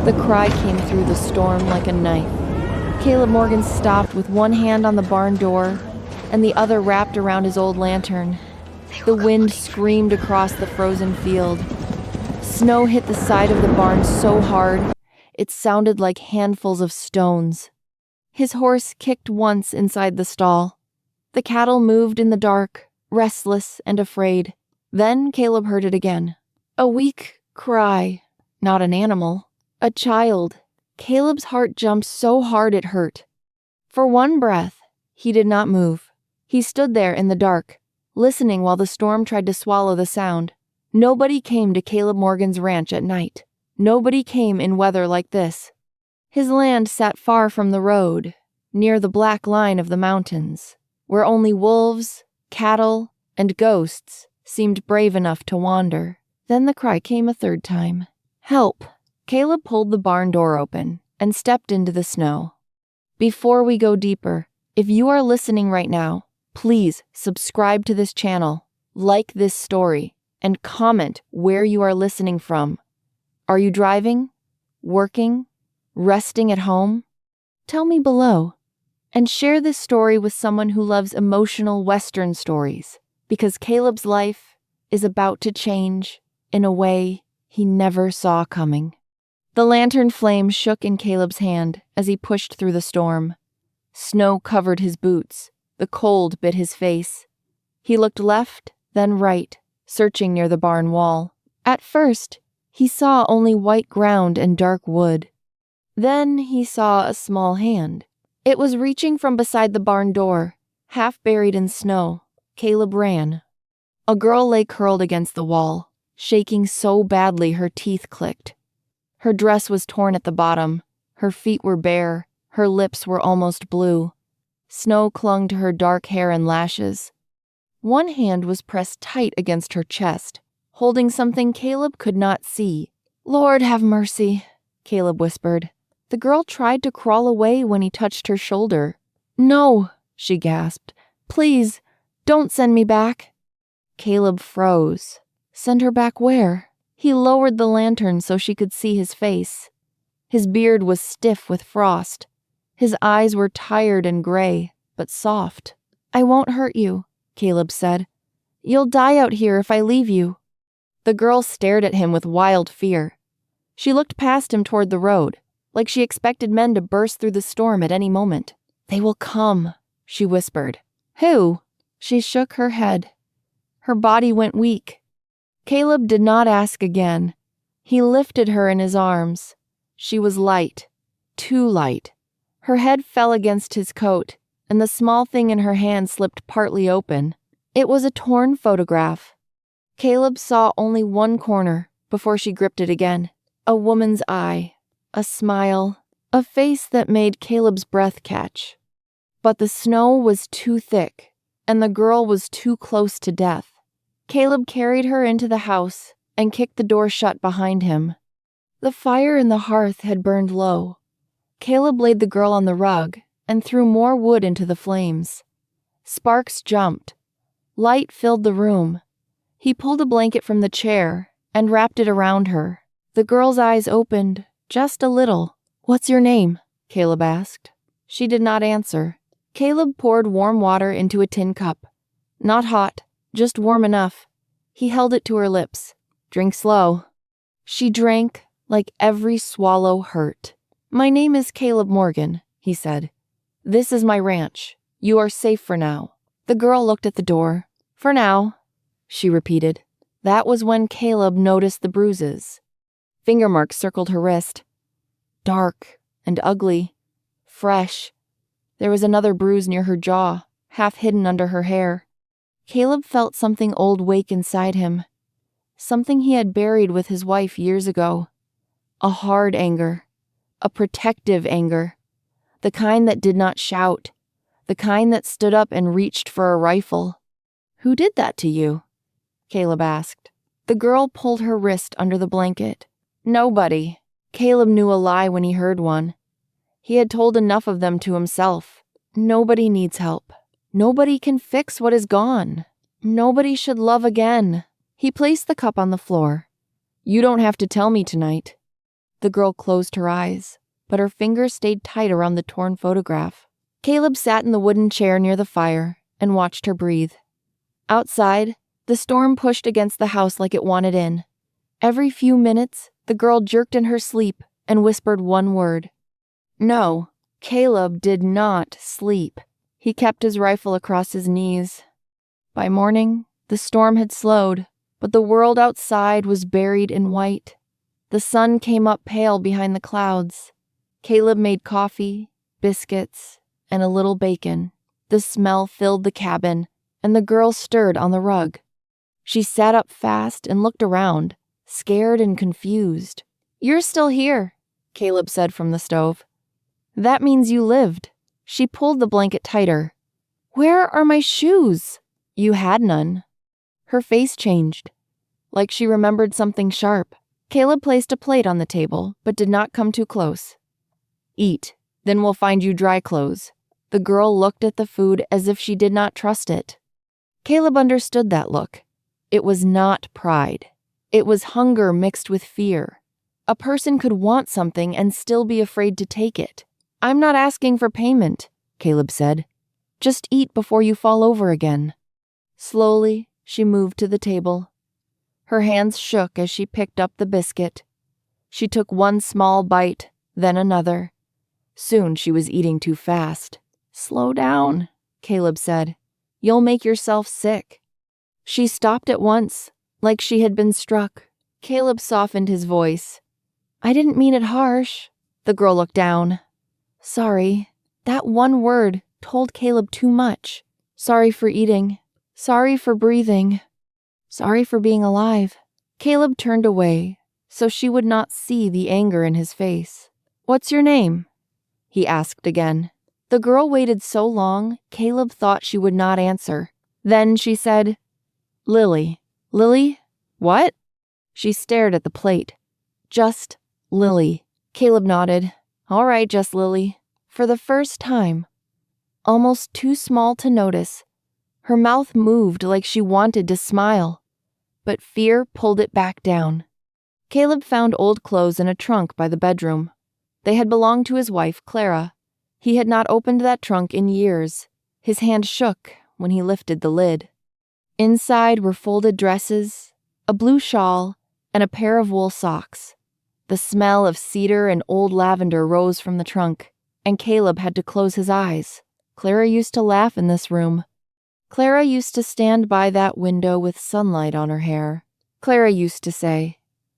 The cry came through the storm like a knife. Caleb Morgan stopped with one hand on the barn door and the other wrapped around his old lantern. The wind screamed across the frozen field. Snow hit the side of the barn so hard, it sounded like handfuls of stones. His horse kicked once inside the stall. The cattle moved in the dark, restless and afraid. Then Caleb heard it again. A weak cry. Not an animal. A child. Caleb's heart jumped so hard it hurt. For one breath, he did not move. He stood there in the dark, listening while the storm tried to swallow the sound. Nobody came to Caleb Morgan's ranch at night. Nobody came in weather like this. His land sat far from the road, near the black line of the mountains, where only wolves, cattle, and ghosts seemed brave enough to wander. Then the cry came a third time. Help! Caleb pulled the barn door open and stepped into the snow. Before we go deeper, if you are listening right now, please subscribe to this channel, like this story, and comment where you are listening from. Are you driving? Working? Resting at home? Tell me below. And share this story with someone who loves emotional Western stories, because Caleb's life is about to change in a way he never saw coming. The lantern flame shook in Caleb's hand as he pushed through the storm. Snow covered his boots. The cold bit his face. He looked left, then right, searching near the barn wall. At first, he saw only white ground and dark wood. Then he saw a small hand. It was reaching from beside the barn door, half buried in snow. Caleb ran. A girl lay curled against the wall, shaking so badly her teeth clicked. Her dress was torn at the bottom. Her feet were bare. Her lips were almost blue. Snow clung to her dark hair and lashes. One hand was pressed tight against her chest, holding something Caleb could not see. "Lord have mercy," Caleb whispered. The girl tried to crawl away when he touched her shoulder. "No," she gasped. "Please, don't send me back." Caleb froze. Send her back where? He lowered the lantern so she could see his face. His beard was stiff with frost. His eyes were tired and gray, but soft. "I won't hurt you," Caleb said. "You'll die out here if I leave you." The girl stared at him with wild fear. She looked past him toward the road, like she expected men to burst through the storm at any moment. "They will come," she whispered. "Who?" She shook her head. Her body went weak. Caleb did not ask again. He lifted her in his arms. She was light, too light. Her head fell against his coat, and the small thing in her hand slipped partly open. It was a torn photograph. Caleb saw only one corner before she gripped it again. A woman's eye, a smile, a face that made Caleb's breath catch. But the snow was too thick, and the girl was too close to death. Caleb carried her into the house and kicked the door shut behind him. The fire in the hearth had burned low. Caleb laid the girl on the rug and threw more wood into the flames. Sparks jumped. Light filled the room. He pulled a blanket from the chair and wrapped it around her. The girl's eyes opened just a little. "What's your name?" Caleb asked. She did not answer. Caleb poured warm water into a tin cup. Not hot, just warm enough. He held it to her lips. "Drink slow." She drank like every swallow hurt. "My name is Caleb Morgan," he said. "This is my ranch. You are safe for now." The girl looked at the door. "For now," she repeated. That was when Caleb noticed the bruises. Finger marks circled her wrist. Dark and ugly. Fresh. There was another bruise near her jaw, half hidden under her hair. Caleb felt something old wake inside him. Something he had buried with his wife years ago. A hard anger. A protective anger. The kind that did not shout. The kind that stood up and reached for a rifle. "Who did that to you?" Caleb asked. The girl pulled her wrist under the blanket. "Nobody." Caleb knew a lie when he heard one. He had told enough of them to himself. Nobody needs help. Nobody can fix what is gone. Nobody should love again. He placed the cup on the floor. "You don't have to tell me tonight." The girl closed her eyes, but her fingers stayed tight around the torn photograph. Caleb sat in the wooden chair near the fire and watched her breathe. Outside, the storm pushed against the house like it wanted in. Every few minutes, the girl jerked in her sleep and whispered one word. No, Caleb did not sleep. He kept his rifle across his knees. By morning, the storm had slowed, but the world outside was buried in white. The sun came up pale behind the clouds. Caleb made coffee, biscuits, and a little bacon. The smell filled the cabin, and the girl stirred on the rug. She sat up fast and looked around, scared and confused. "You're still here," Caleb said from the stove. "That means you lived." She pulled the blanket tighter. "Where are my shoes?" "You had none." Her face changed, like she remembered something sharp. Caleb placed a plate on the table, but did not come too close. "Eat, then we'll find you dry clothes." The girl looked at the food as if she did not trust it. Caleb understood that look. It was not pride. It was hunger mixed with fear. A person could want something and still be afraid to take it. "I'm not asking for payment," Caleb said. "Just eat before you fall over again." Slowly, she moved to the table. Her hands shook as she picked up the biscuit. She took one small bite, then another. Soon she was eating too fast. "Slow down," Caleb said. "You'll make yourself sick." She stopped at once, like she had been struck. Caleb softened his voice. "I didn't mean it harsh." The girl looked down. "Sorry." That one word told Caleb too much. Sorry for eating. Sorry for breathing. Sorry for being alive. Caleb turned away, so she would not see the anger in his face. "What's your name?" he asked again. The girl waited so long, Caleb thought she would not answer. Then she said, "Lily." "Lily? What?" She stared at the plate. "Just Lily." Caleb nodded. "All right, just Lily." For the first time, almost too small to notice, her mouth moved like she wanted to smile, but fear pulled it back down. Caleb found old clothes in a trunk by the bedroom. They had belonged to his wife, Clara. He had not opened that trunk in years. His hand shook when he lifted the lid. Inside were folded dresses, a blue shawl, and a pair of wool socks. The smell of cedar and old lavender rose from the trunk, and Caleb had to close his eyes. Clara used to laugh in this room. Clara used to stand by that window with sunlight on her hair. Clara used to say,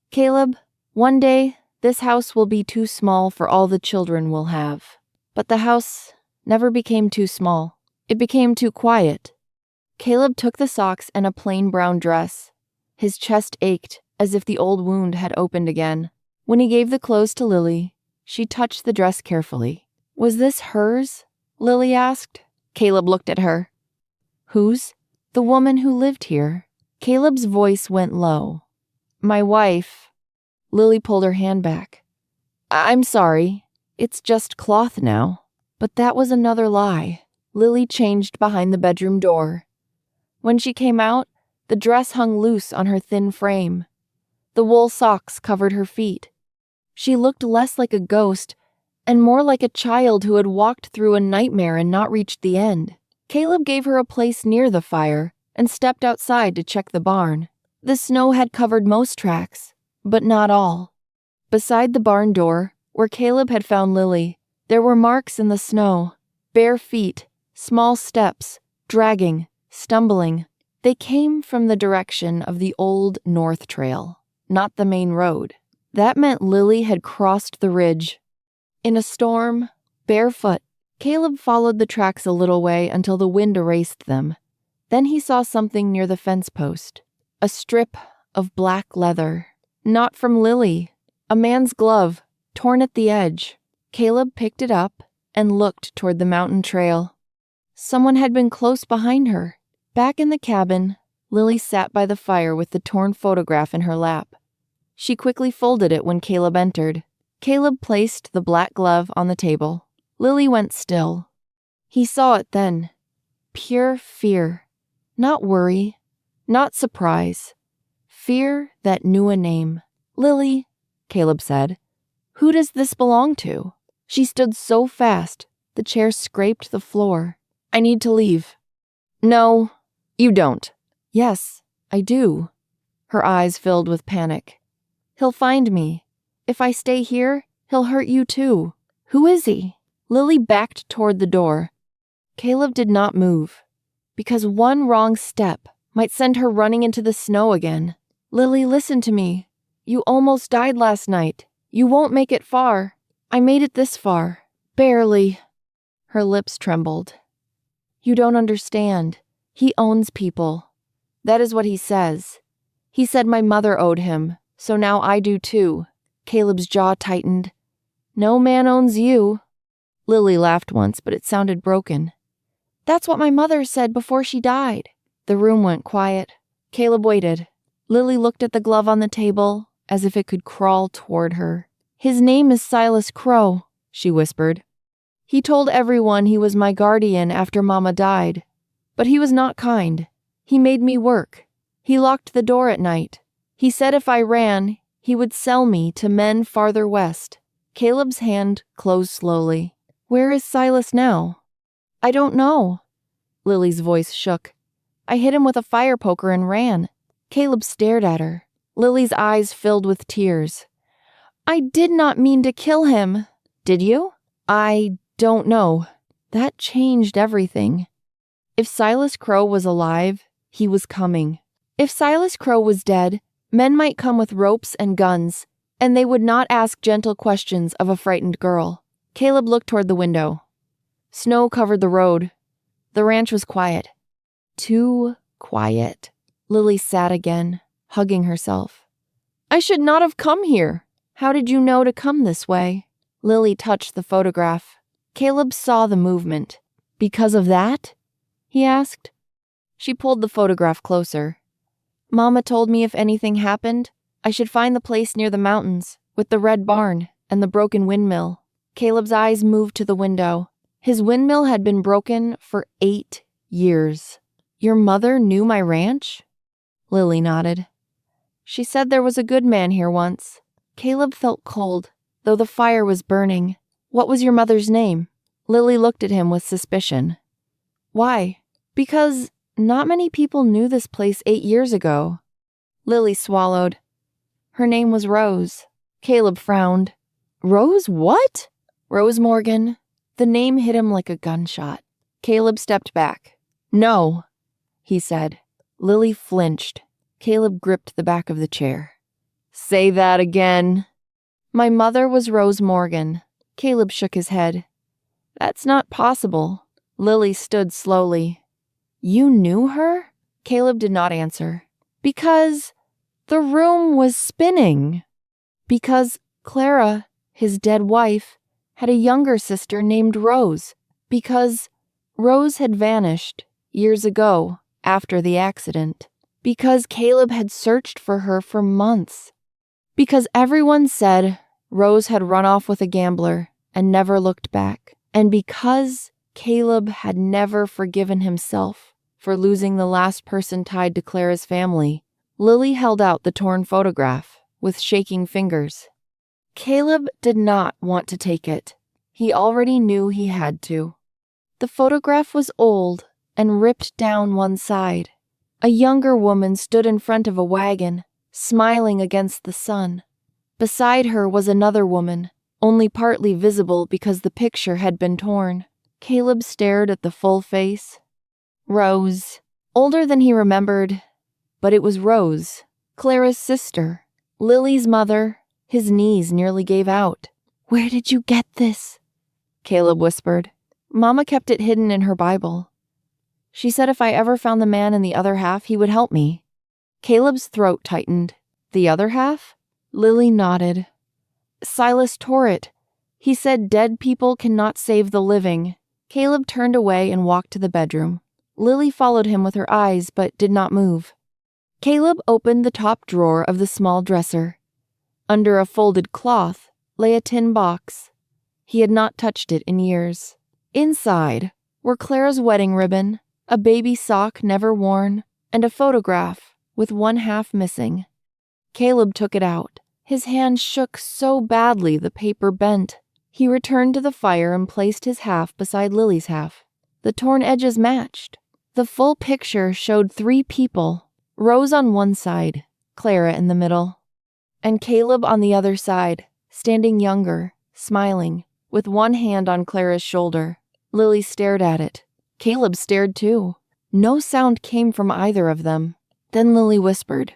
"Caleb, one day this house will be too small for all the children we'll have." But the house never became too small. It became too quiet. Caleb took the socks and a plain brown dress. His chest ached as if the old wound had opened again. When he gave the clothes to Lily, she touched the dress carefully. "Was this hers?" Lily asked. Caleb looked at her. "Whose?" "The woman who lived here." Caleb's voice went low. "My wife." Lily pulled her hand back. "I'm sorry. It's just cloth now." But that was another lie. Lily changed behind the bedroom door. When she came out, the dress hung loose on her thin frame. The wool socks covered her feet. She looked less like a ghost and more like a child who had walked through a nightmare and not reached the end. Caleb gave her a place near the fire and stepped outside to check the barn. The snow had covered most tracks, but not all. Beside the barn door, where Caleb had found Lily, there were marks in the snow, bare feet, small steps, dragging, stumbling. They came from the direction of the old North Trail, not the main road. That meant Lily had crossed the ridge. In a storm, barefoot, Caleb followed the tracks a little way until the wind erased them. Then he saw something near the fence post, a strip of black leather. Not from Lily, a man's glove, torn at the edge. Caleb picked it up and looked toward the mountain trail. Someone had been close behind her. Back in the cabin, Lily sat by the fire with the torn photograph in her lap. She quickly folded it when Caleb entered. Caleb placed the black glove on the table. Lily went still. He saw it then. Pure fear. Not worry. Not surprise. Fear that knew a name. "Lily," Caleb said. Who does this belong to? She stood so fast, the chair scraped the floor. I need to leave. No, you don't. Yes, I do. Her eyes filled with panic. He'll find me. If I stay here, he'll hurt you too. Who is he? Lily backed toward the door. Caleb did not move, because one wrong step might send her running into the snow again. Lily, listen to me. You almost died last night. You won't make it far. I made it this far. Barely. Her lips trembled. You don't understand. He owns people. That is what he says. He said my mother owed him, so now I do too. Caleb's jaw tightened. No man owns you. Lily laughed once, but it sounded broken. That's what my mother said before she died. The room went quiet. Caleb waited. Lily looked at the glove on the table, as if it could crawl toward her. His name is Silas Crow, she whispered. He told everyone he was my guardian after Mama died. But he was not kind. He made me work. He locked the door at night. He said if I ran, he would sell me to men farther west. Caleb's hand closed slowly. Where is Silas now? I don't know. Lily's voice shook. I hit him with a fire poker and ran. Caleb stared at her. Lily's eyes filled with tears. I did not mean to kill him. Did you? I don't know. That changed everything. If Silas Crow was alive, he was coming. If Silas Crow was dead, men might come with ropes and guns, and they would not ask gentle questions of a frightened girl. Caleb looked toward the window. Snow covered the road. The ranch was quiet. Too quiet. Lily sat again, hugging herself. I should not have come here. How did you know to come this way? Lily touched the photograph. Caleb saw the movement. Because of that? He asked. She pulled the photograph closer. Mama told me if anything happened, I should find the place near the mountains, with the red barn and the broken windmill. Caleb's eyes moved to the window. His windmill had been broken for 8 years. Your mother knew my ranch? Lily nodded. She said there was a good man here once. Caleb felt cold, though the fire was burning. What was your mother's name? Lily looked at him with suspicion. Why? Because not many people knew this place 8 years ago. Lily swallowed. Her name was Rose. Caleb frowned. Rose what? Rose Morgan. The name hit him like a gunshot. Caleb stepped back. No, he said. Lily flinched. Caleb gripped the back of the chair. Say that again. My mother was Rose Morgan. Caleb shook his head. That's not possible. Lily stood slowly. You knew her? Caleb did not answer. Because the room was spinning. Because Clara, his dead wife, had a younger sister named Rose. Because Rose had vanished years ago after the accident. Because Caleb had searched for her for months. Because everyone said Rose had run off with a gambler and never looked back. And because Caleb had never forgiven himself for losing the last person tied to Clara's family, Lily held out the torn photograph with shaking fingers. Caleb did not want to take it. He already knew he had to. The photograph was old and ripped down one side. A younger woman stood in front of a wagon, smiling against the sun. Beside her was another woman, only partly visible because the picture had been torn. Caleb stared at the full face. Rose. Older than he remembered, but it was Rose, Clara's sister, Lily's mother. His knees nearly gave out. Where did you get this? Caleb whispered. Mama kept it hidden in her Bible. She said if I ever found the man in the other half, he would help me. Caleb's throat tightened. The other half? Lily nodded. Silas tore it. He said dead people cannot save the living. Caleb turned away and walked to the bedroom. Lily followed him with her eyes, but did not move. Caleb opened the top drawer of the small dresser. Under a folded cloth lay a tin box. He had not touched it in years. Inside were Clara's wedding ribbon, a baby sock never worn, and a photograph with one half missing. Caleb took it out, His hand shook so badly the paper bent. He returned to the fire and placed his half beside Lily's half. The torn edges matched. The full picture showed 3 people, Rose on one side, Clara in the middle, and Caleb on the other side, standing younger, smiling, with one hand on Clara's shoulder. Lily stared at it. Caleb stared too. No sound came from either of them. Then Lily whispered,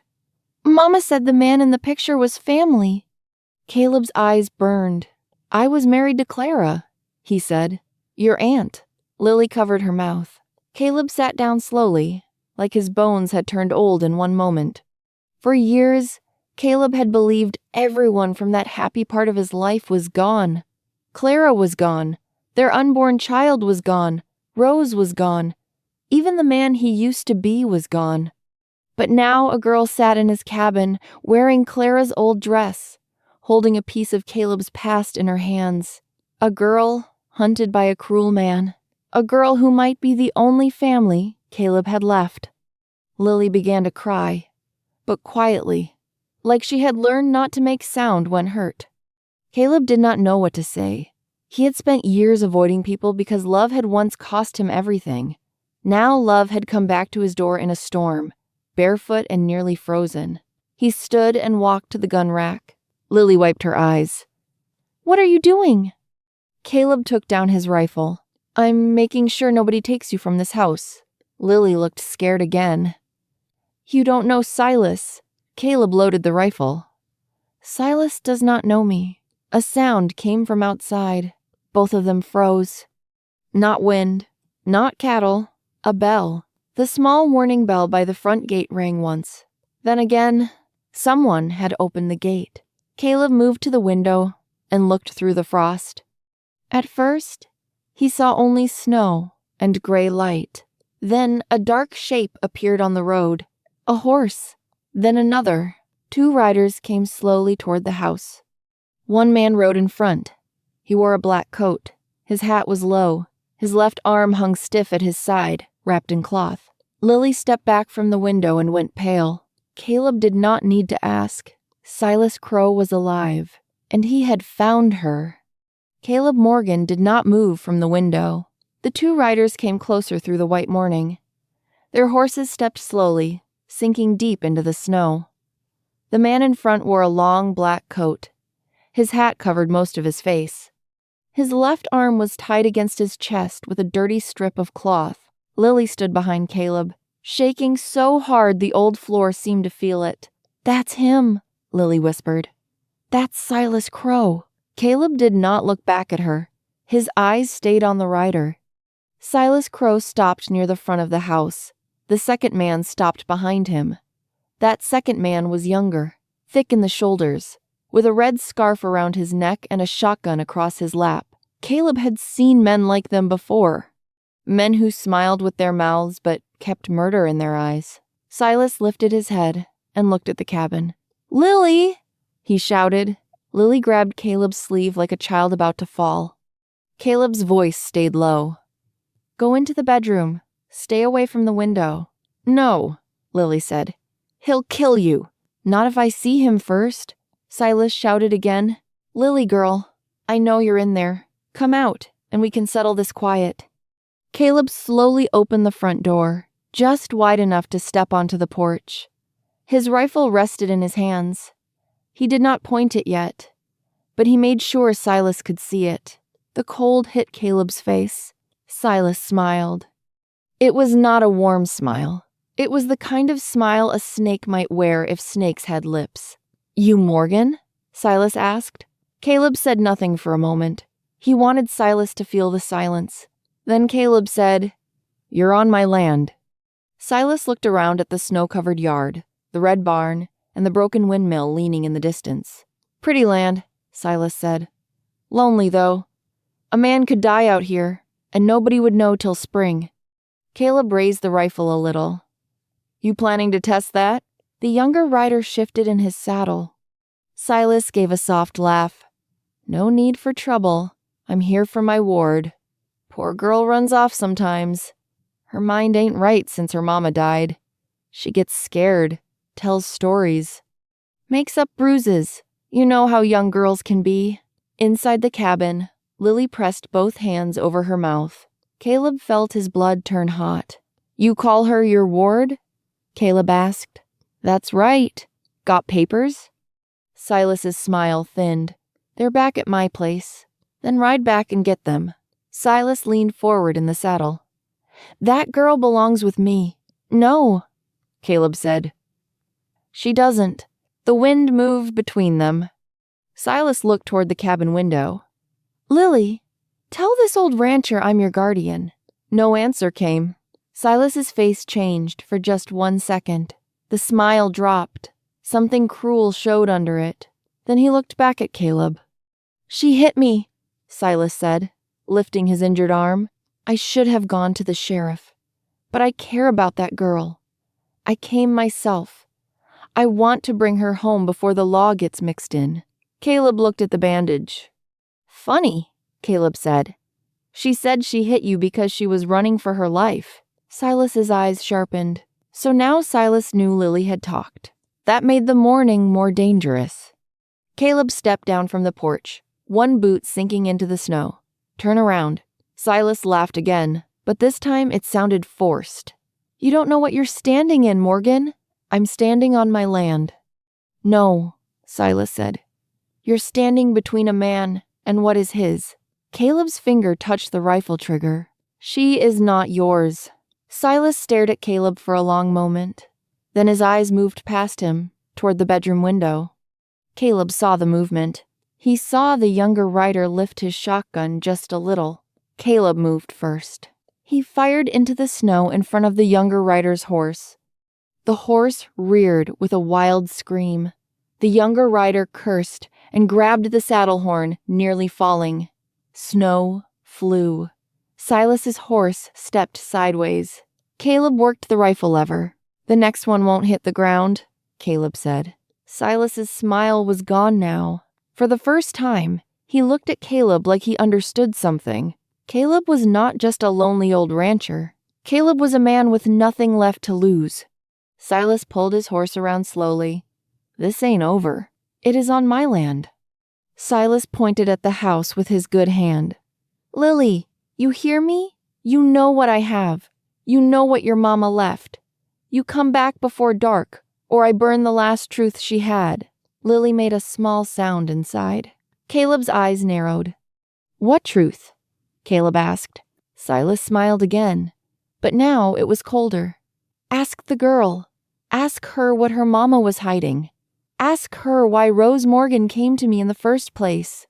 "Mama said the man in the picture was family." Caleb's eyes burned. "I was married to Clara," he said. "Your aunt." Lily covered her mouth. Caleb sat down slowly, like his bones had turned old in one moment. For years, Caleb had believed everyone from that happy part of his life was gone. Clara was gone. Their unborn child was gone. Rose was gone. Even the man he used to be was gone. But now a girl sat in his cabin, wearing Clara's old dress, holding a piece of Caleb's past in her hands. A girl hunted by a cruel man. A girl who might be the only family Caleb had left. Lily began to cry, but quietly, like she had learned not to make sound when hurt. Caleb did not know what to say. He had spent years avoiding people because love had once cost him everything. Now love had come back to his door in a storm, barefoot and nearly frozen. He stood and walked to the gun rack. Lily wiped her eyes. "What are you doing?" Caleb took down his rifle. "I'm making sure nobody takes you from this house." Lily looked scared again. "You don't know Silas." Caleb loaded the rifle. "Silas does not know me." A sound came from outside. Both of them froze. Not wind, not cattle, a bell. The small warning bell by the front gate rang once. Then again, someone had opened the gate. Caleb moved to the window and looked through the frost. At first, he saw only snow and gray light. Then a dark shape appeared on the road. A horse. Then another. 2 riders came slowly toward the house. One man rode in front. He wore a black coat. His hat was low. His left arm hung stiff at his side, wrapped in cloth. Lily stepped back from the window and went pale. Caleb did not need to ask. Silas Crow was alive, and he had found her. Caleb Morgan did not move from the window. The 2 riders came closer through the white morning. Their horses stepped slowly, sinking deep into the snow. The man in front wore a long black coat. His hat covered most of his face. His left arm was tied against his chest with a dirty strip of cloth. Lily stood behind Caleb, shaking so hard the old floor seemed to feel it. "That's him," Lily whispered. "That's Silas Crow." Caleb did not look back at her. His eyes stayed on the rider. Silas Crow stopped near the front of the house. The second man stopped behind him. That second man was younger, thick in the shoulders, with a red scarf around his neck and a shotgun across his lap. Caleb had seen men like them before. Men who smiled with their mouths but kept murder in their eyes. Silas lifted his head and looked at the cabin. "Lily!" he shouted. Lily grabbed Caleb's sleeve like a child about to fall. Caleb's voice stayed low. "Go into the bedroom. Stay away from the window." "No," Lily said. "He'll kill you." "Not if I see him first," Silas shouted again. "Lily girl, I know you're in there. Come out, and we can settle this quiet." Caleb slowly opened the front door, just wide enough to step onto the porch. His rifle rested in his hands. He did not point it yet, but he made sure Silas could see it. The cold hit Caleb's face. Silas smiled. It was not a warm smile. It was the kind of smile a snake might wear if snakes had lips. "You Morgan?" Silas asked. Caleb said nothing for a moment. He wanted Silas to feel the silence. Then Caleb said, "You're on my land." Silas looked around at the snow-covered yard, the red barn, and the broken windmill leaning in the distance. "Pretty land," Silas said. "Lonely, though. A man could die out here, and nobody would know till spring." Caleb raised the rifle a little. "You planning to test that?" The younger rider shifted in his saddle. Silas gave a soft laugh. "No need for trouble. I'm here for my ward. Poor girl runs off sometimes. Her mind ain't right since her mama died. She gets scared, tells stories, makes up bruises, You know how young girls can be. Inside the cabin, Lily pressed both hands over her mouth. Caleb felt his blood turn hot. You call her your ward? Caleb asked. That's right. Got papers? Silas's smile thinned. They're back at my place. Then ride back and get them. Silas leaned forward in the saddle. That girl belongs with me. No, Caleb said. She doesn't. The wind moved between them. Silas looked toward the cabin window. Lily, tell this old rancher I'm your guardian. No answer came. Silas's face changed for just 1 second. The smile dropped. Something cruel showed under it. Then he looked back at Caleb. She hit me, Silas said, lifting his injured arm. I should have gone to the sheriff. But I care about that girl. I came myself. I want to bring her home before the law gets mixed in. Caleb looked at the bandage. Funny, Caleb said. She said she hit you because she was running for her life. Silas's eyes sharpened. So now Silas knew Lily had talked. That made the morning more dangerous. Caleb stepped down from the porch, one boot sinking into the snow. Turn around. Silas laughed again, but this time it sounded forced. You don't know what you're standing in, Morgan. I'm standing on my land. No, Silas said. You're standing between a man and what is his. Caleb's finger touched the rifle trigger. She is not yours. Silas stared at Caleb for a long moment. Then his eyes moved past him, toward the bedroom window. Caleb saw the movement. He saw the younger rider lift his shotgun just a little. Caleb moved first. He fired into the snow in front of the younger rider's horse. The horse reared with a wild scream. The younger rider cursed and grabbed the saddle horn, nearly falling. Snow flew. Silas's horse stepped sideways. Caleb worked the rifle lever. The next one won't hit the ground, Caleb said. Silas's smile was gone now. For the first time, he looked at Caleb like he understood something. Caleb was not just a lonely old rancher. Caleb was a man with nothing left to lose. Silas pulled his horse around slowly. This ain't over. It is on my land. Silas pointed at the house with his good hand. Lily, you hear me? You know what I have. You know what your mama left. You come back before dark, or I burn the last truth she had. Lily made a small sound inside. Caleb's eyes narrowed. What truth? Caleb asked. Silas smiled again, but now it was colder. Ask the girl. Ask her what her mama was hiding. Ask her why Rose Morgan came to me in the first place.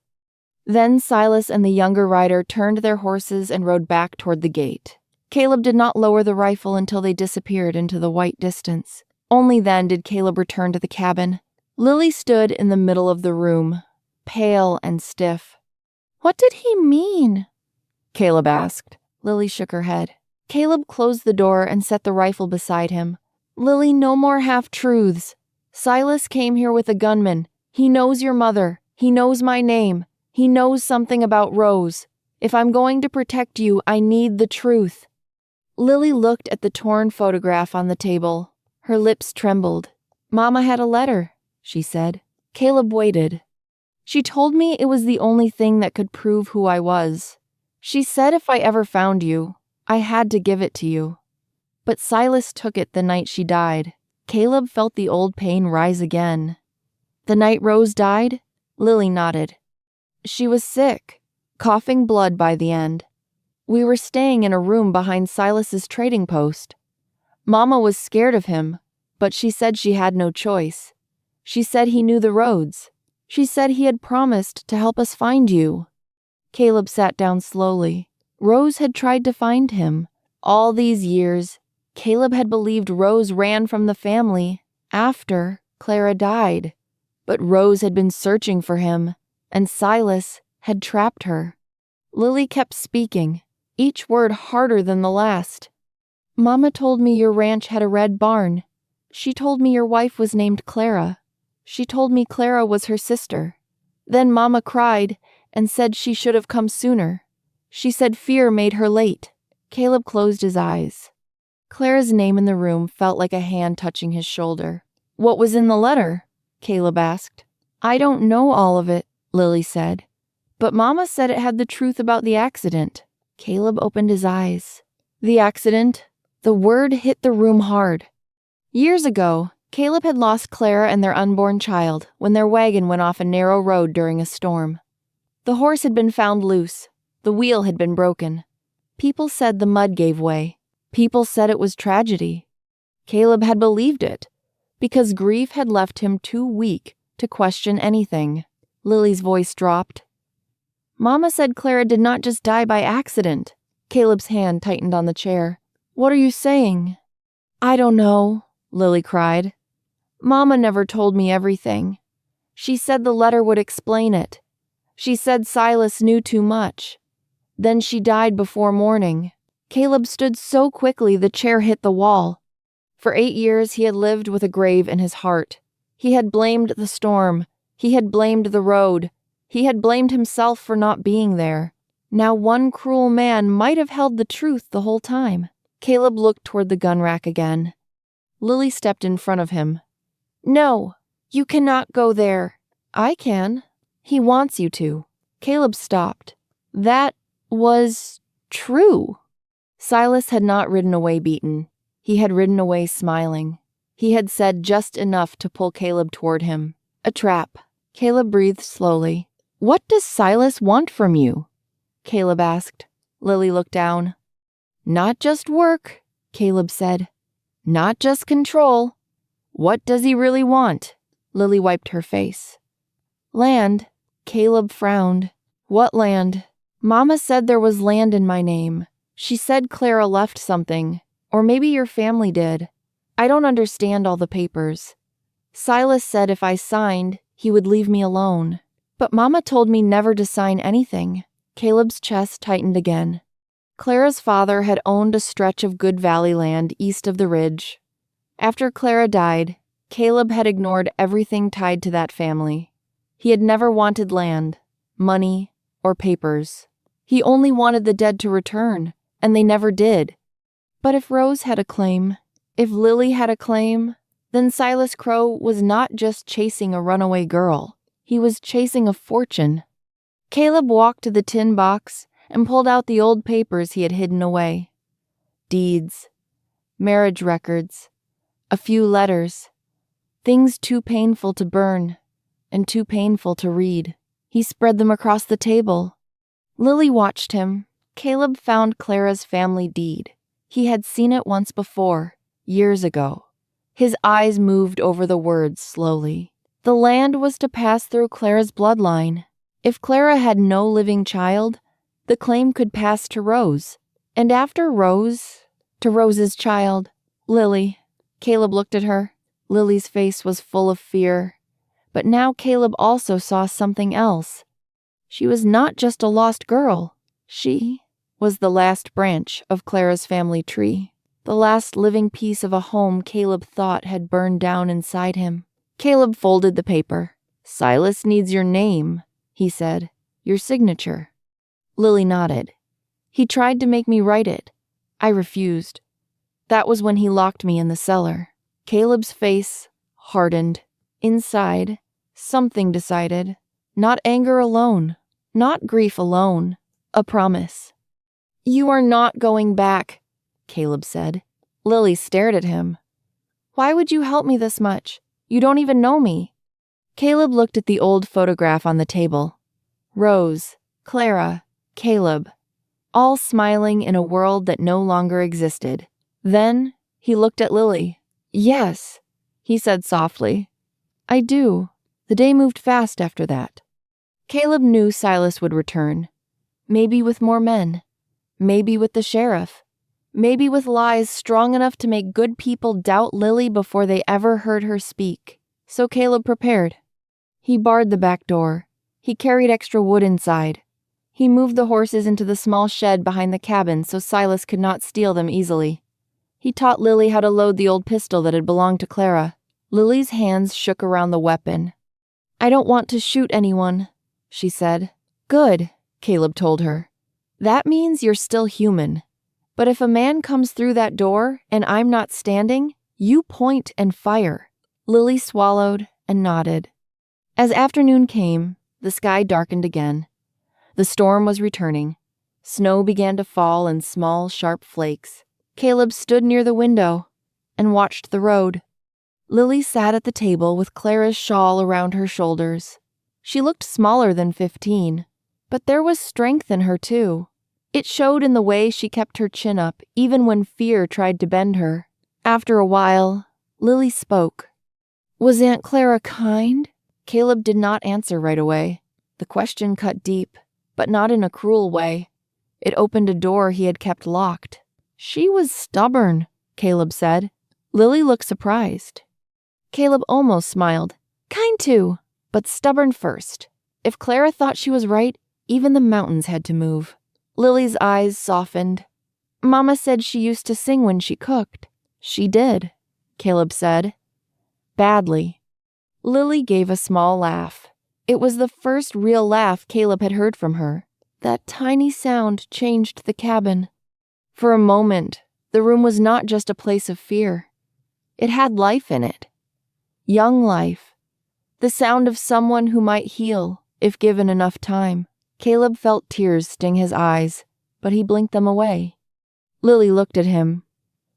Then Silas and the younger rider turned their horses and rode back toward the gate. Caleb did not lower the rifle until they disappeared into the white distance. Only then did Caleb return to the cabin. Lily stood in the middle of the room, pale and stiff. What did he mean? Caleb asked. Lily shook her head. Caleb closed the door and set the rifle beside him. Lily, no more half-truths. Silas came here with a gunman. He knows your mother. He knows my name. He knows something about Rose. If I'm going to protect you, I need the truth. Lily looked at the torn photograph on the table. Her lips trembled. Mama had a letter, she said. Caleb waited. She told me it was the only thing that could prove who I was. She said if I ever found you, I had to give it to you. But Silas took it the night she died. Caleb felt the old pain rise again. The night Rose died? Lily nodded. She was sick, coughing blood by the end. We were staying in a room behind Silas's trading post. Mama was scared of him, but she said she had no choice. She said he knew the roads. She said he had promised to help us find you. Caleb sat down slowly. Rose had tried to find him. All these years, Caleb had believed Rose ran from the family after Clara died. But Rose had been searching for him, and Silas had trapped her. Lily kept speaking, each word harder than the last. Mama told me your ranch had a red barn. She told me your wife was named Clara. She told me Clara was her sister. Then Mama cried and said she should have come sooner. She said fear made her late. Caleb closed his eyes. Clara's name in the room felt like a hand touching his shoulder. What was in the letter? Caleb asked. I don't know all of it, Lily said. But Mama said it had the truth about the accident. Caleb opened his eyes. The accident? The word hit the room hard. Years ago, Caleb had lost Clara and their unborn child when their wagon went off a narrow road during a storm. The horse had been found loose. The wheel had been broken. People said the mud gave way. People said it was tragedy. Caleb had believed it, because grief had left him too weak to question anything. Lily's voice dropped. Mama said Clara did not just die by accident. Caleb's hand tightened on the chair. What are you saying? I don't know, Lily cried. Mama never told me everything. She said the letter would explain it. She said Silas knew too much. Then she died before morning. Caleb stood so quickly the chair hit the wall. For 8 years he had lived with a grave in his heart. He had blamed the storm. He had blamed the road. He had blamed himself for not being there. Now one cruel man might have held the truth the whole time. Caleb looked toward the gun rack again. Lily stepped in front of him. No, you cannot go there. I can. He wants you to. Caleb stopped. That was true. Silas had not ridden away beaten. He had ridden away smiling. He had said just enough to pull Caleb toward him. A trap. Caleb breathed slowly. What does Silas want from you? Caleb asked. Lily looked down. Not just work, Caleb said. Not just control. What does he really want? Lily wiped her face. Land. Caleb frowned. What land? Mama said there was land in my name. She said Clara left something. Or maybe your family did. I don't understand all the papers. Silas said if I signed, he would leave me alone. But Mama told me never to sign anything. Caleb's chest tightened again. Clara's father had owned a stretch of Good Valley land east of the ridge. After Clara died, Caleb had ignored everything tied to that family. He had never wanted land, money, or papers. He only wanted the dead to return, and they never did. But if Rose had a claim, if Lily had a claim, then Silas Crow was not just chasing a runaway girl. He was chasing a fortune. Caleb walked to the tin box and pulled out the old papers he had hidden away. Deeds, marriage records, a few letters, things too painful to burn and too painful to read. He spread them across the table. Lily watched him. Caleb found Clara's family deed. He had seen it once before, years ago. His eyes moved over the words slowly. The land was to pass through Clara's bloodline. If Clara had no living child, the claim could pass to Rose. And after Rose, to Rose's child, Lily. Caleb looked at her. Lily's face was full of fear. But now Caleb also saw something else. She was not just a lost girl. She was the last branch of Clara's family tree. The last living piece of a home Caleb thought had burned down inside him. Caleb folded the paper. Silas needs your name, he said. Your signature. Lily nodded. He tried to make me write it. I refused. That was when he locked me in the cellar. Caleb's face hardened. Inside, something decided. Not anger alone. Not grief alone. A promise. You are not going back, Caleb said. Lily stared at him. Why would you help me this much? You don't even know me. Caleb looked at the old photograph on the table. Rose, Clara, Caleb, all smiling in a world that no longer existed. Then he looked at Lily. Yes, he said softly. I do. The day moved fast after that. Caleb knew Silas would return. Maybe with more men. Maybe with the sheriff. Maybe with lies strong enough to make good people doubt Lily before they ever heard her speak. So Caleb prepared. He barred the back door. He carried extra wood inside. He moved the horses into the small shed behind the cabin so Silas could not steal them easily. He taught Lily how to load the old pistol that had belonged to Clara. Lily's hands shook around the weapon. I don't want to shoot anyone, she said. Good, Caleb told her. That means you're still human. But if a man comes through that door and I'm not standing, you point and fire. Lily swallowed and nodded. As afternoon came, the sky darkened again. The storm was returning. Snow began to fall in small, sharp flakes. Caleb stood near the window and watched the road. Lily sat at the table with Clara's shawl around her shoulders. She looked smaller than 15, but there was strength in her too. It showed in the way she kept her chin up even when fear tried to bend her. After a while, Lily spoke. "Was Aunt Clara kind?" Caleb did not answer right away. The question cut deep, but not in a cruel way. It opened a door he had kept locked. "She was stubborn," Caleb said. Lily looked surprised. Caleb almost smiled. "Kind too, but stubborn first. If Clara thought she was right, even the mountains had to move." Lily's eyes softened. "Mama said she used to sing when she cooked." "She did," Caleb said. "Badly." Lily gave a small laugh. It was the first real laugh Caleb had heard from her. That tiny sound changed the cabin. For a moment, the room was not just a place of fear. It had life in it. Young life. The sound of someone who might heal if given enough time. Caleb felt tears sting his eyes, but he blinked them away. Lily looked at him.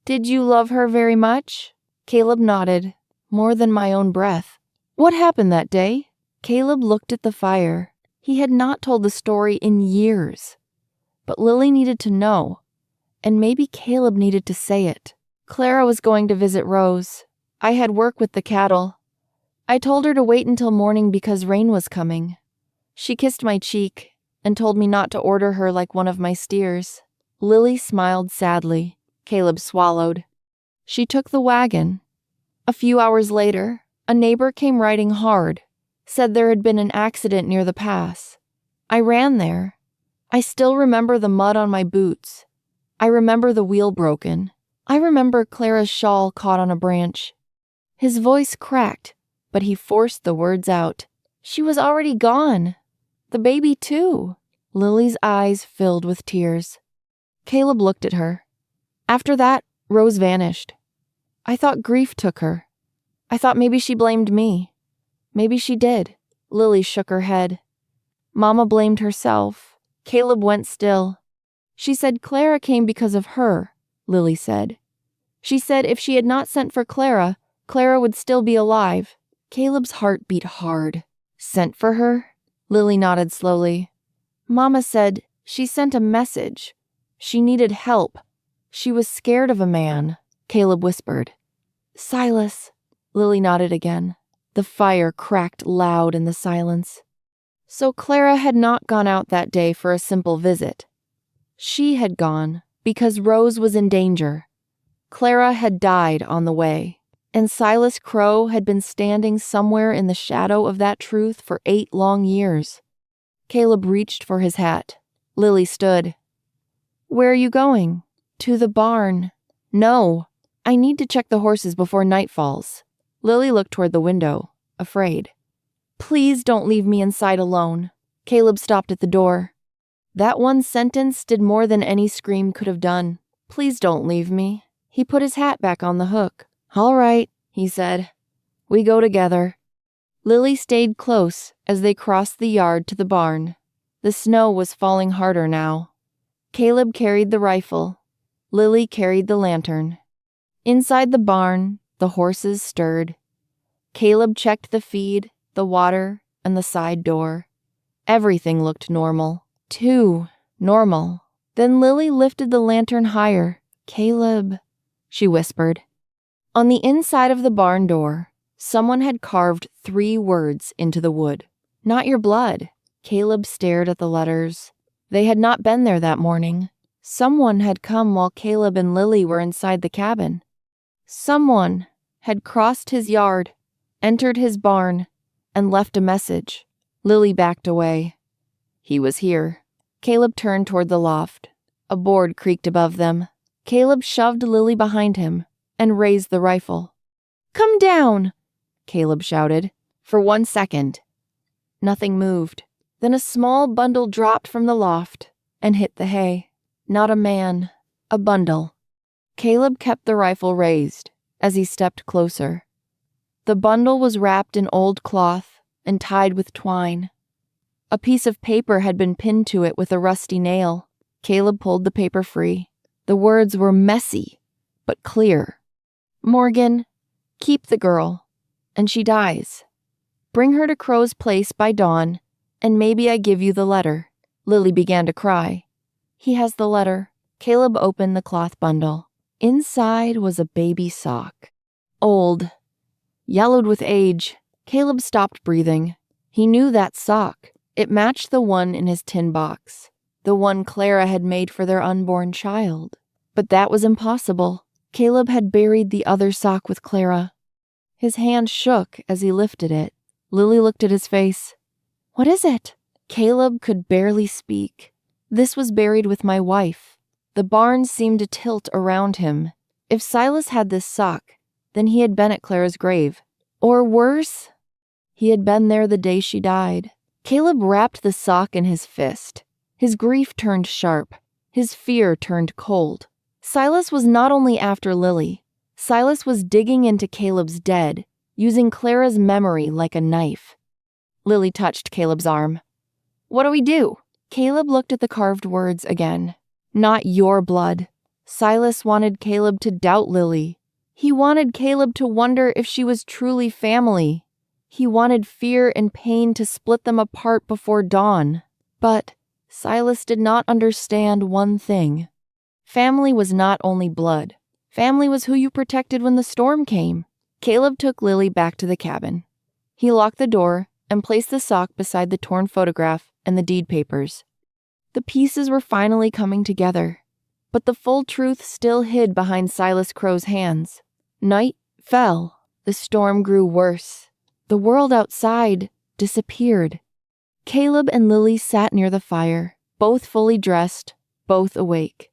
"Did you love her very much?" Caleb nodded. "More than my own breath." "What happened that day?" Caleb looked at the fire. He had not told the story in years. But Lily needed to know, and maybe Caleb needed to say it. "Clara was going to visit Rose. I had work with the cattle. I told her to wait until morning because rain was coming. She kissed my cheek and told me not to order her like one of my steers." Lily smiled sadly. Caleb swallowed. "She took the wagon. A few hours later, a neighbor came riding hard, said there had been an accident near the pass. I ran there. I still remember the mud on my boots. I remember the wheel broken. I remember Clara's shawl caught on a branch." His voice cracked, but he forced the words out. "She was already gone. The baby, too." Lily's eyes filled with tears. Caleb looked at her. "After that, Rose vanished. I thought grief took her. I thought maybe she blamed me. Maybe she did." Lily shook her head. "Mama blamed herself." Caleb went still. "She said Clara came because of her," Lily said. "She said if she had not sent for Clara, Clara would still be alive." Caleb's heart beat hard. "Sent for her?" Lily nodded slowly. "Mama said she sent a message. She needed help. She was scared of a man," Caleb whispered. "Silas," Lily nodded again. The fire cracked loud in the silence. So Clara had not gone out that day for a simple visit. She had gone because Rose was in danger. Clara had died on the way, and Silas Crow had been standing somewhere in the shadow of that truth for 8 long years. Caleb reached for his hat. Lily stood. "Where are you going?" "To the barn." "No, I need to check the horses before night falls." Lily looked toward the window, afraid. "Please don't leave me inside alone." Caleb stopped at the door. That one sentence did more than any scream could have done. "Please don't leave me." He put his hat back on the hook. "All right," he said. "We go together." Lily stayed close as they crossed the yard to the barn. The snow was falling harder now. Caleb carried the rifle. Lily carried the lantern. Inside the barn, the horses stirred. Caleb checked the feed, the water, and the side door. Everything looked normal. Too normal. Then Lily lifted the lantern higher. "Caleb," she whispered. On the inside of the barn door, someone had carved 3 words into the wood. "Not your blood." Caleb stared at the letters. They had not been there that morning. Someone had come while Caleb and Lily were inside the cabin. Someone had crossed his yard, entered his barn, and left a message. Lily backed away. He was here. Caleb turned toward the loft. A board creaked above them. Caleb shoved Lily behind him and raised the rifle. "Come down!" Caleb shouted. For 1 second, nothing moved. Then a small bundle dropped from the loft and hit the hay. Not a man, a bundle. Caleb kept the rifle raised as he stepped closer. The bundle was wrapped in old cloth and tied with twine. A piece of paper had been pinned to it with a rusty nail. Caleb pulled the paper free. The words were messy, but clear. Morgan, keep the girl, and she dies. Bring her to Crow's Place by dawn, and maybe I give you the letter. Lily began to cry. He has the letter. Caleb opened the cloth bundle. Inside was a baby sock. Old, yellowed with age. Caleb stopped breathing. He knew that sock. It matched the one in his tin box, the one Clara had made for their unborn child. But that was impossible. Caleb had buried the other sock with Clara. His hand shook as he lifted it. Lily looked at his face. What is it? Caleb could barely speak. This was buried with my wife. The barn seemed to tilt around him. If Silas had this sock, then he had been at Clara's grave. Or worse, he had been there the day she died. Caleb wrapped the sock in his fist. His grief turned sharp. His fear turned cold. Silas was not only after Lily. Silas was digging into Caleb's dead, using Clara's memory like a knife. Lily touched Caleb's arm. What do we do? Caleb looked at the carved words again. Not your blood. Silas wanted Caleb to doubt Lily. He wanted Caleb to wonder if she was truly family. He wanted fear and pain to split them apart before dawn. But Silas did not understand one thing. Family was not only blood. Family was who you protected when the storm came. Caleb took Lily back to the cabin. He locked the door and placed the sock beside the torn photograph and the deed papers. The pieces were finally coming together, but the full truth still hid behind Silas Crow's hands. Night fell. The storm grew worse. The world outside disappeared. Caleb and Lily sat near the fire, both fully dressed, both awake.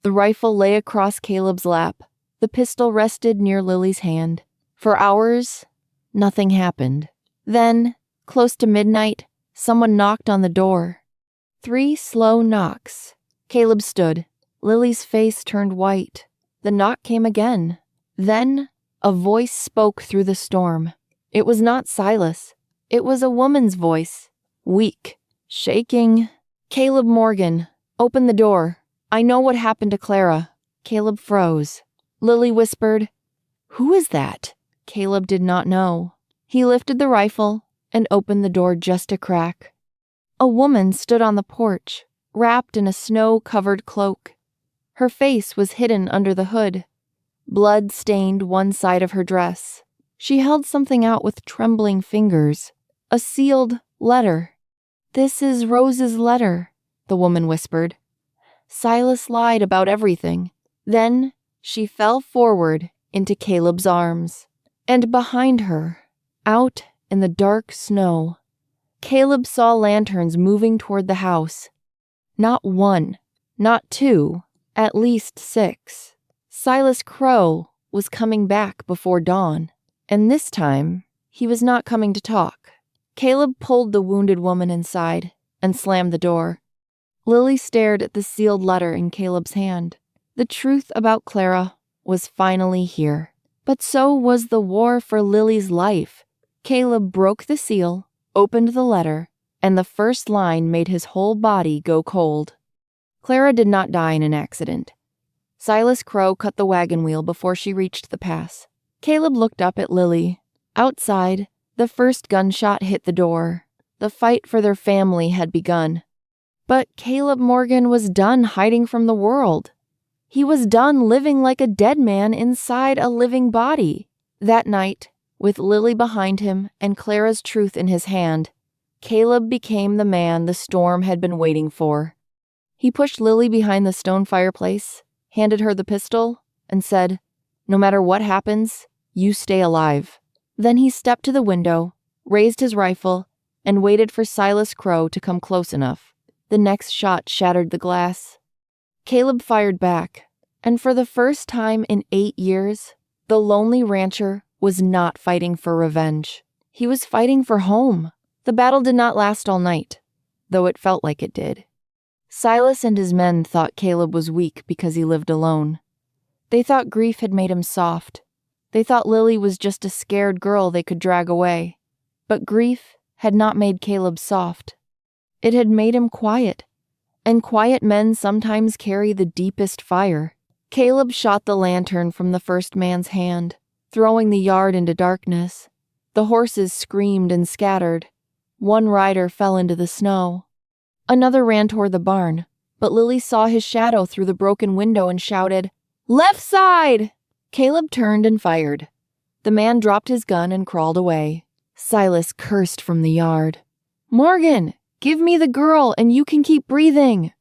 The rifle lay across Caleb's lap. The pistol rested near Lily's hand. For hours, nothing happened. Then, close to midnight, someone knocked on the door. 3 slow knocks. Caleb stood. Lily's face turned white. The knock came again. Then, a voice spoke through the storm. It was not Silas. It was a woman's voice. Weak, shaking. Caleb Morgan, open the door. I know what happened to Clara. Caleb froze. Lily whispered, Who is that? Caleb did not know. He lifted the rifle and opened the door just a crack. A woman stood on the porch, wrapped in a snow-covered cloak. Her face was hidden under the hood. Blood stained one side of her dress. She held something out with trembling fingers. A sealed letter. This is Rose's letter, the woman whispered. Silas lied about everything. Then she fell forward into Caleb's arms. And behind her, out in the dark snow, Caleb saw lanterns moving toward the house. Not 1, not 2, at least 6. Silas Crow was coming back before dawn, and this time he was not coming to talk. Caleb pulled the wounded woman inside and slammed the door. Lily stared at the sealed letter in Caleb's hand. The truth about Clara was finally here. But so was the war for Lily's life. Caleb broke the seal, opened the letter, and the first line made his whole body go cold. Clara did not die in an accident. Silas Crow cut the wagon wheel before she reached the pass. Caleb looked up at Lily. Outside, the first gunshot hit the door. The fight for their family had begun. But Caleb Morgan was done hiding from the world. He was done living like a dead man inside a living body. That night, with Lily behind him and Clara's truth in his hand, Caleb became the man the storm had been waiting for. He pushed Lily behind the stone fireplace, handed her the pistol, and said, No matter what happens, you stay alive. Then he stepped to the window, raised his rifle, and waited for Silas Crow to come close enough. The next shot shattered the glass. Caleb fired back, and for the first time in 8 years, the lonely rancher was not fighting for revenge. He was fighting for home. The battle did not last all night, though it felt like it did. Silas and his men thought Caleb was weak because he lived alone. They thought grief had made him soft. They thought Lily was just a scared girl they could drag away. But grief had not made Caleb soft. It had made him quiet, and quiet men sometimes carry the deepest fire. Caleb shot the lantern from the first man's hand, throwing the yard into darkness. The horses screamed and scattered. One rider fell into the snow. Another ran toward the barn, but Lily saw his shadow through the broken window and shouted, "Left side!" Caleb turned and fired. The man dropped his gun and crawled away. Silas cursed from the yard. "Morgan, give me the girl and you can keep breathing."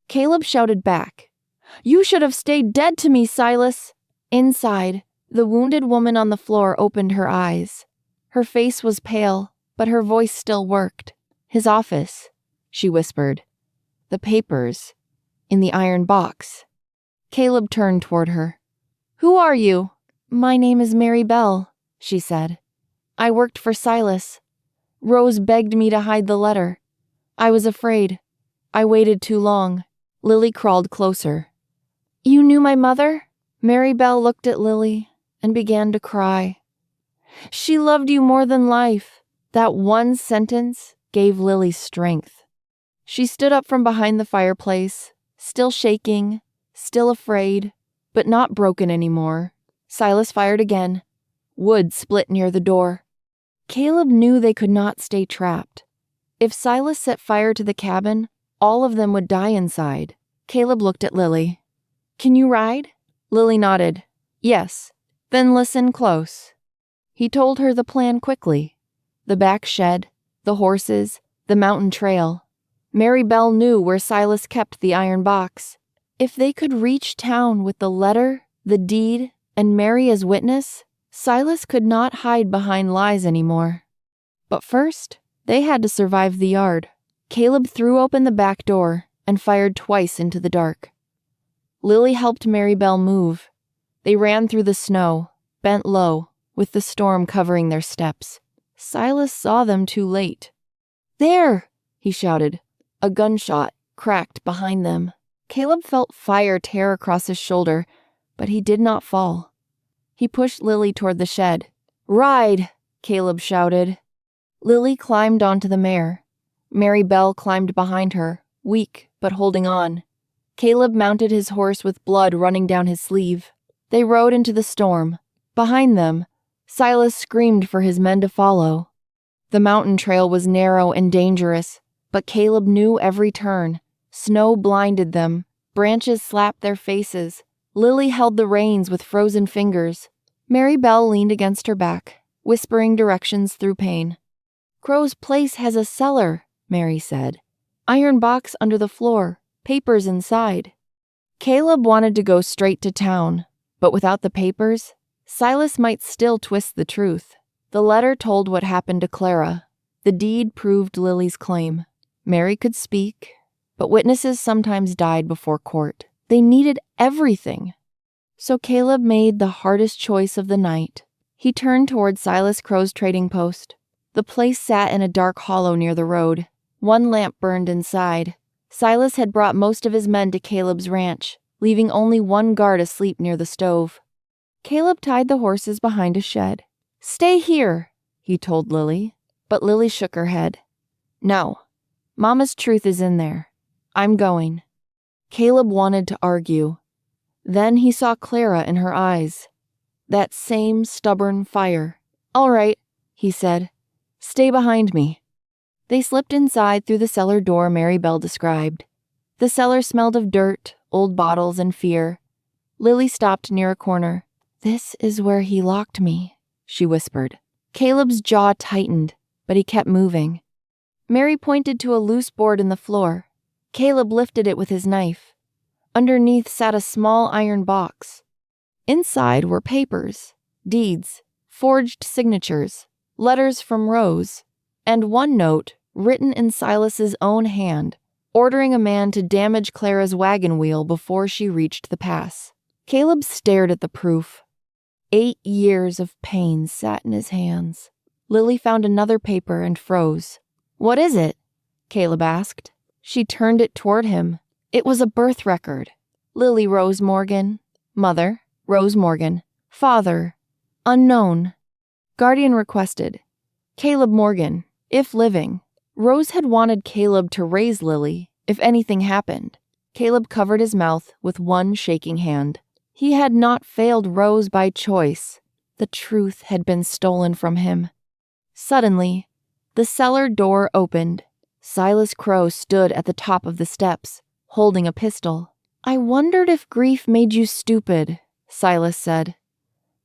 Caleb shouted back, "You should have stayed dead to me, Silas." Inside, the wounded woman on the floor opened her eyes. Her face was pale, but her voice still worked. "His office," she whispered. "The papers, in the iron box." Caleb turned toward her. "Who are you?" "My name is Mary Bell," she said. "I worked for Silas. Rose begged me to hide the letter. I was afraid. I waited too long." Lily crawled closer. "You knew my mother?" Mary Bell looked at Lily and began to cry. "She loved you more than life." That one sentence gave Lily strength. She stood up from behind the fireplace, still shaking, still afraid, but not broken anymore. Silas fired again. Wood split near the door. Caleb knew they could not stay trapped. If Silas set fire to the cabin, all of them would die inside. Caleb looked at Lily. "Can you ride?" Lily nodded. "Yes." "Then listen close." He told her the plan quickly. The back shed, the horses, the mountain trail. Mary Bell knew where Silas kept the iron box. If they could reach town with the letter, the deed, and Mary as witness, Silas could not hide behind lies anymore. But first, they had to survive the yard. Caleb threw open the back door and fired twice into the dark. Lily helped Mary Bell move. They ran through the snow, bent low, with the storm covering their steps. Silas saw them too late. "There!" he shouted. A gunshot cracked behind them. Caleb felt fire tear across his shoulder, but he did not fall. He pushed Lily toward the shed. "Ride!" Caleb shouted. Lily climbed onto the mare. Mary Bell climbed behind her, weak but holding on. Caleb mounted his horse with blood running down his sleeve. They rode into the storm. Behind them, Silas screamed for his men to follow. The mountain trail was narrow and dangerous, but Caleb knew every turn. Snow blinded them. Branches slapped their faces. Lily held the reins with frozen fingers. Mary Bell leaned against her back, whispering directions through pain. "Crow's Place has a cellar," Mary said. "Iron box under the floor, papers inside." Caleb wanted to go straight to town, but without the papers, Silas might still twist the truth. The letter told what happened to Clara. The deed proved Lily's claim. Mary could speak, but witnesses sometimes died before court. They needed everything. So Caleb made the hardest choice of the night. He turned toward Silas Crow's trading post. The place sat in a dark hollow near the road. One lamp burned inside. Silas had brought most of his men to Caleb's ranch, leaving only one guard asleep near the stove. Caleb tied the horses behind a shed. "Stay here," he told Lily, but Lily shook her head. "No, Mama's truth is in there. I'm going." Caleb wanted to argue. Then he saw Clara in her eyes. That same stubborn fire. "All right," he said. "Stay behind me." They slipped inside through the cellar door Mary Bell described. The cellar smelled of dirt, old bottles, and fear. Lily stopped near a corner. "This is where he locked me," she whispered. Caleb's jaw tightened, but he kept moving. Mary pointed to a loose board in the floor. Caleb lifted it with his knife. Underneath sat a small iron box. Inside were papers, deeds, forged signatures, letters from Rose, and one note written in Silas's own hand, ordering a man to damage Clara's wagon wheel before she reached the pass. Caleb stared at the proof. 8 years of pain sat in his hands. Lily found another paper and froze. "What is it?" Caleb asked. She turned it toward him. It was a birth record. Lily Rose Morgan. Mother, Rose Morgan. Father, unknown. Guardian requested. Caleb Morgan. if living. Rose had wanted Caleb to raise Lily if anything happened. Caleb covered his mouth with one shaking hand. He had not failed Rose by choice. The truth had been stolen from him. Suddenly, the cellar door opened. Silas Crow stood at the top of the steps, holding a pistol. "I wondered if grief made you stupid," Silas said.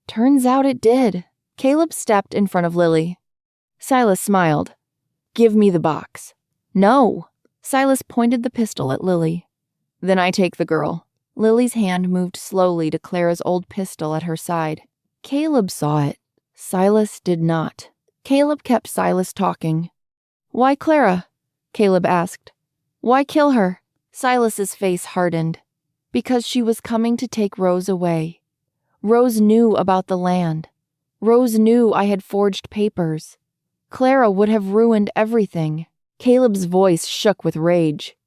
"Turns out it did." Caleb stepped in front of Lily. Silas smiled. "Give me the box." "No." Silas pointed the pistol at Lily. "Then I take the girl." Lily's hand moved slowly to Clara's old pistol at her side. Caleb saw it. Silas did not. Caleb kept Silas talking. "Why Clara?" Caleb asked. "Why kill her?" Silas's face hardened. "Because she was coming to take Rose away. Rose knew about the land. Rose knew I had forged papers. Clara would have ruined everything." Caleb's voice shook with rage.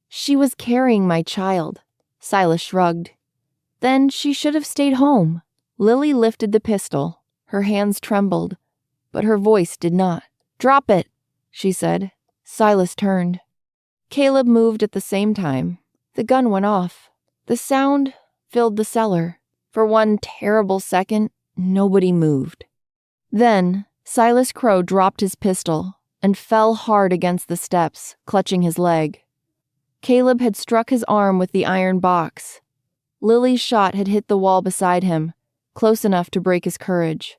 "She was carrying my child." Silas shrugged. "Then she should have stayed home." Lily lifted the pistol. Her hands trembled, but her voice did not. "Drop it," she said. Silas turned. Caleb moved at the same time. The gun went off. The sound filled the cellar. For one terrible second, nobody moved. Then, Silas Crow dropped his pistol and fell hard against the steps, clutching his leg. Caleb had struck his arm with the iron box. Lily's shot had hit the wall beside him, close enough to break his courage.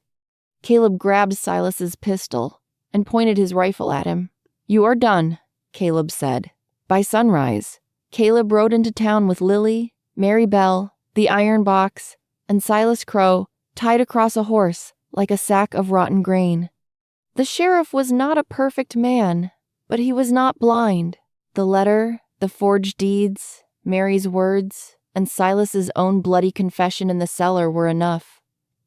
Caleb grabbed Silas's pistol and pointed his rifle at him. "You are done," Caleb said. By sunrise, Caleb rode into town with Lily, Mary Bell, the iron box, and Silas Crow tied across a horse like a sack of rotten grain. The sheriff was not a perfect man, but he was not blind. The letter, the forged deeds, Mary's words, and Silas's own bloody confession in the cellar were enough.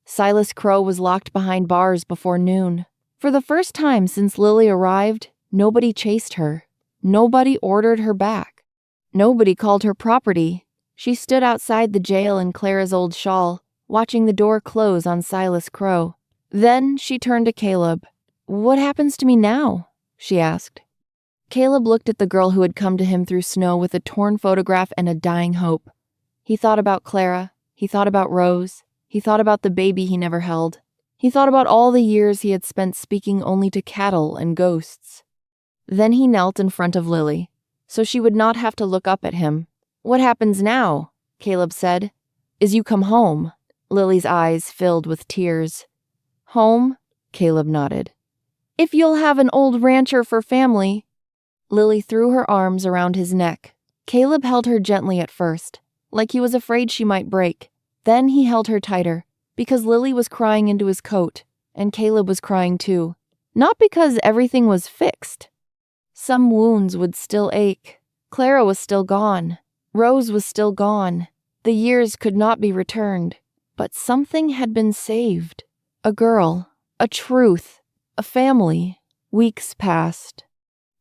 Silas Crow was locked behind bars before noon. For the first time since Lily arrived, nobody chased her. Nobody ordered her back. Nobody called her property. She stood outside the jail in Clara's old shawl, watching the door close on Silas Crow. Then she turned to Caleb. "What happens to me now?" she asked. Caleb looked at the girl who had come to him through snow with a torn photograph and a dying hope. He thought about Clara. He thought about Rose. He thought about the baby he never held. He thought about all the years he had spent speaking only to cattle and ghosts. Then he knelt in front of Lily, so she would not have to look up at him. "What happens now," Caleb said, "is you come home." Lily's eyes filled with tears. "Home?" Caleb nodded. "If you'll have an old rancher for family." Lily threw her arms around his neck. Caleb held her gently at first, like he was afraid she might break. Then he held her tighter, because Lily was crying into his coat, and Caleb was crying too. Not because everything was fixed. Some wounds would still ache. Clara was still gone. Rose was still gone. The years could not be returned. But something had been saved. A girl, a truth, a family. Weeks passed.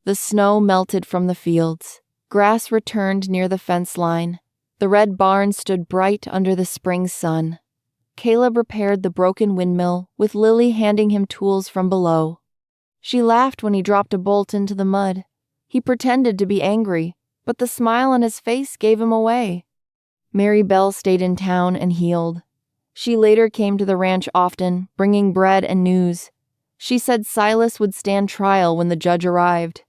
The snow melted from the fields. Grass returned near the fence line. The red barn stood bright under the spring sun. Caleb repaired the broken windmill, with Lily handing him tools from below. She laughed when he dropped a bolt into the mud. He pretended to be angry, but the smile on his face gave him away. Mary Bell stayed in town and healed. She later came to the ranch often, bringing bread and news. She said Silas would stand trial when the judge arrived.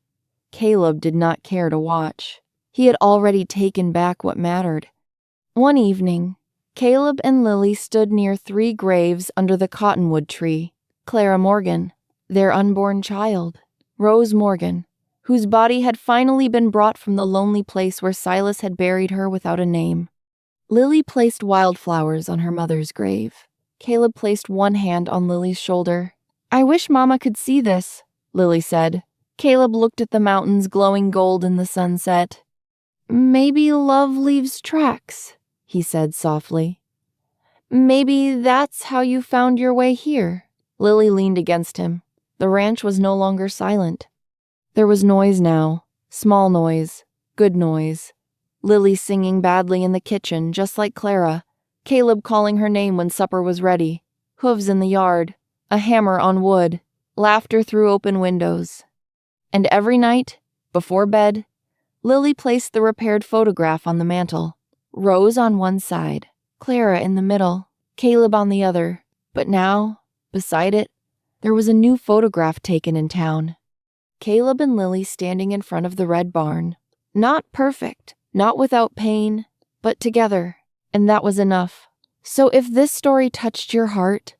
Caleb did not care to watch. He had already taken back what mattered. One evening, Caleb and Lily stood near 3 graves under the cottonwood tree. Clara Morgan, their unborn child, Rose Morgan, whose body had finally been brought from the lonely place where Silas had buried her without a name. Lily placed wildflowers on her mother's grave. Caleb placed one hand on Lily's shoulder. "I wish Mama could see this," Lily said. Caleb looked at the mountains glowing gold in the sunset. "Maybe love leaves tracks," he said softly. "Maybe that's how you found your way here." Lily leaned against him. The ranch was no longer silent. There was noise now. Small noise. Good noise. Lily singing badly in the kitchen, just like Clara. Caleb calling her name when supper was ready. Hooves in the yard. A hammer on wood. laughter through open windows. And every night, before bed, Lily placed the repaired photograph on the mantel. Rose on one side, Clara in the middle, Caleb on the other. But now, beside it, there was a new photograph taken in town. Caleb and Lily standing in front of the red barn. Not perfect, not without pain, but together. And that was enough. So if this story touched your heart,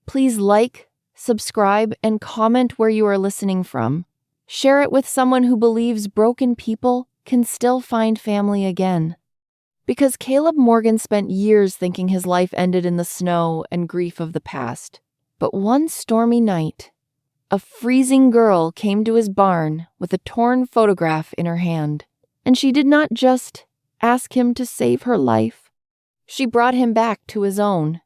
please like, subscribe, and comment where you are listening from. Share it with someone who believes broken people can still find family again. Because Caleb Morgan spent years thinking his life ended in the snow and grief of the past. But one stormy night, a freezing girl came to his barn with a torn photograph in her hand. And she did not just ask him to save her life. She brought him back to his own.